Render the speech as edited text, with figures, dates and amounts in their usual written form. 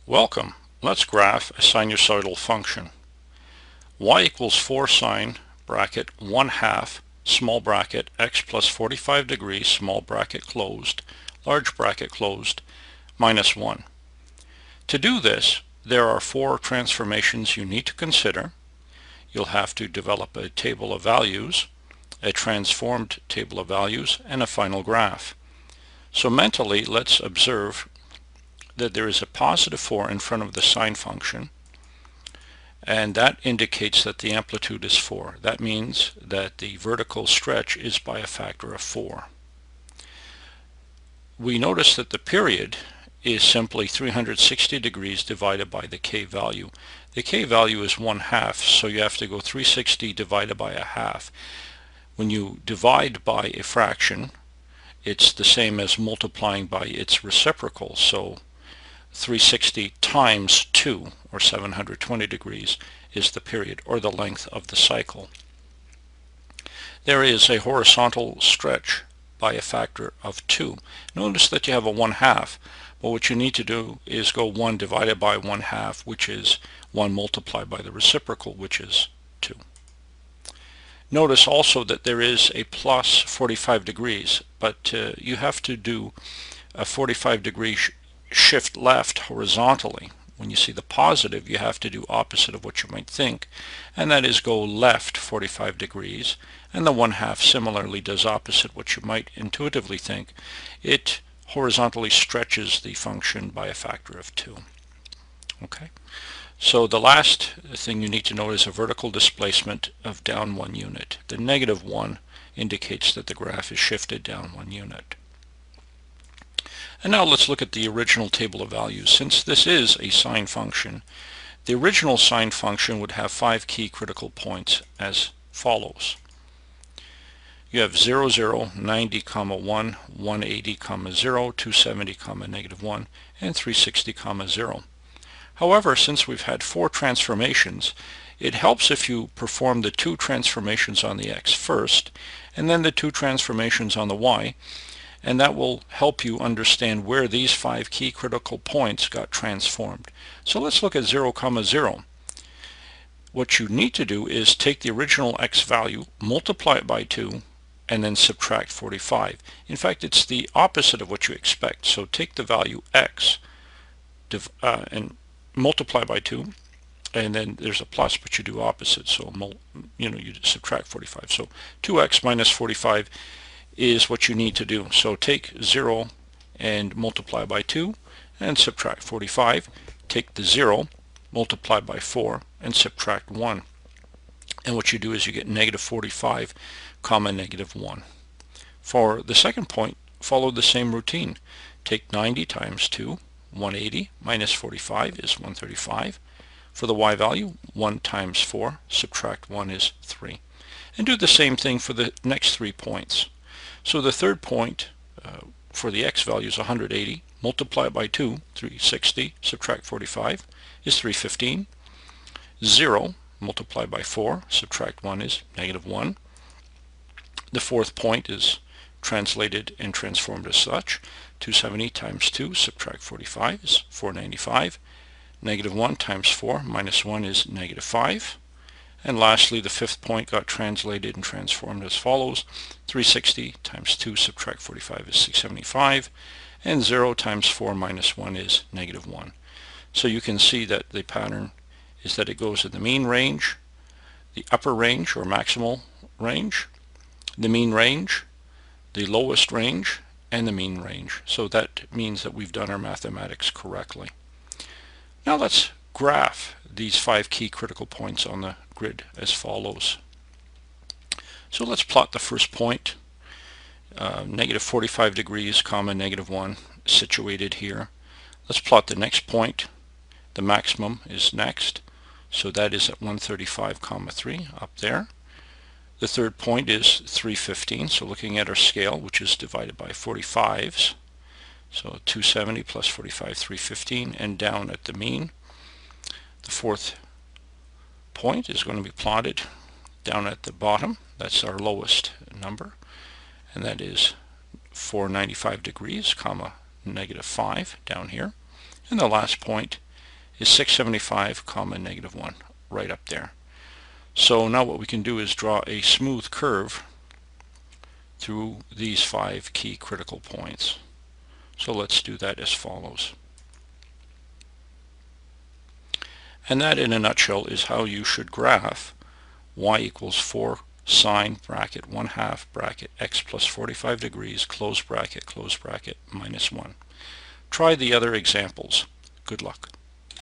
Welcome. Let's graph a sinusoidal function. Y equals 4 sine bracket 1/2 small bracket x plus 45 degrees small bracket closed large bracket closed minus 1. To do this, there are 4 transformations you need to consider. You'll have to develop a table of values, a transformed table of values, and a final graph. So mentally, let's observe that there is a positive 4 in front of the sine function, and that indicates that the amplitude is 4. That means that the vertical stretch is by a factor of 4. We notice that the period is simply 360 degrees divided by the k value. The k value is 1/2, so you have to go 360 divided by a half. When you divide by a fraction, it's the same as multiplying by its reciprocal, so 360 times 2, or 720 degrees, is the period, or the length of the cycle. There is a horizontal stretch by a factor of 2. Notice that you have a 1/2, but what you need to do is go 1 divided by 1/2, which is 1 multiplied by the reciprocal, which is 2. Notice also that there is a plus 45 degrees, but you have to do a 45 degree shift left horizontally. When you see the positive, you have to do opposite of what you might think, and that is go left 45 degrees, and the 1/2 similarly does opposite what you might intuitively think. It horizontally stretches the function by a factor of 2. Okay, so the last thing you need to know is a vertical displacement of down 1 unit. The -1 indicates that the graph is shifted down 1 unit. And now let's look at the original table of values. Since this is a sine function, the original sine function would have 5 key critical points as follows. You have 0, 0, 90, 1, 180, 0, 270, -1, and 360, 0. However, since we've had 4 transformations, it helps if you perform the 2 transformations on the x first, and then the 2 transformations on the y, and that will help you understand where these 5 key critical points got transformed. So let's look at 0, 0. What you need to do is take the original x value, multiply it by 2, and then subtract 45. In fact, it's the opposite of what you expect. So take the value x and multiply by 2, and then there's a plus, but you do opposite. So you subtract 45. So 2x minus 45 is what you need to do. So take 0 and multiply by 2 and subtract 45. Take the 0, multiply by 4 and subtract 1. And what you do is you get -45, -1. For the second point, follow the same routine. Take 90 times 2, 180, minus 45 is 135. For the y value, 1 times 4, subtract 1 is 3. And do the same thing for the next 3 points. So the third point for the x value is 180, multiply by 2, 360, subtract 45 is 315. 0, multiply by 4, subtract 1 is -1. The fourth point is translated and transformed as such. 270 times 2, subtract 45 is 495. -1 times 4 minus 1 is -5. And lastly, the fifth point got translated and transformed as follows. 360 times 2 subtract 45 is 675, and 0 times 4 minus 1 is -1. So you can see that the pattern is that it goes in the mean range, the upper range or maximal range, the mean range, the lowest range, and the mean range. So that means that we've done our mathematics correctly. Now let's graph these 5 key critical points on the grid as follows. So let's plot the first point, -45 degrees, -1, situated here. Let's plot the next point. The maximum is next, so that is at 135, 3 up there. The third point is 315, so looking at our scale, which is divided by 45s, so 270 plus 45, 315, and down at the mean. The fourth point is going to be plotted down at the bottom. That's our lowest number, and that is 495 degrees, -5 down here. And the last point is 675 comma negative 1, right up there. So now what we can do is draw a smooth curve through these 5 key critical points. So let's do that as follows. And that in a nutshell is how you should graph y equals 4 sine bracket 1/2 bracket x plus 45 degrees close bracket minus 1. Try the other examples. Good luck.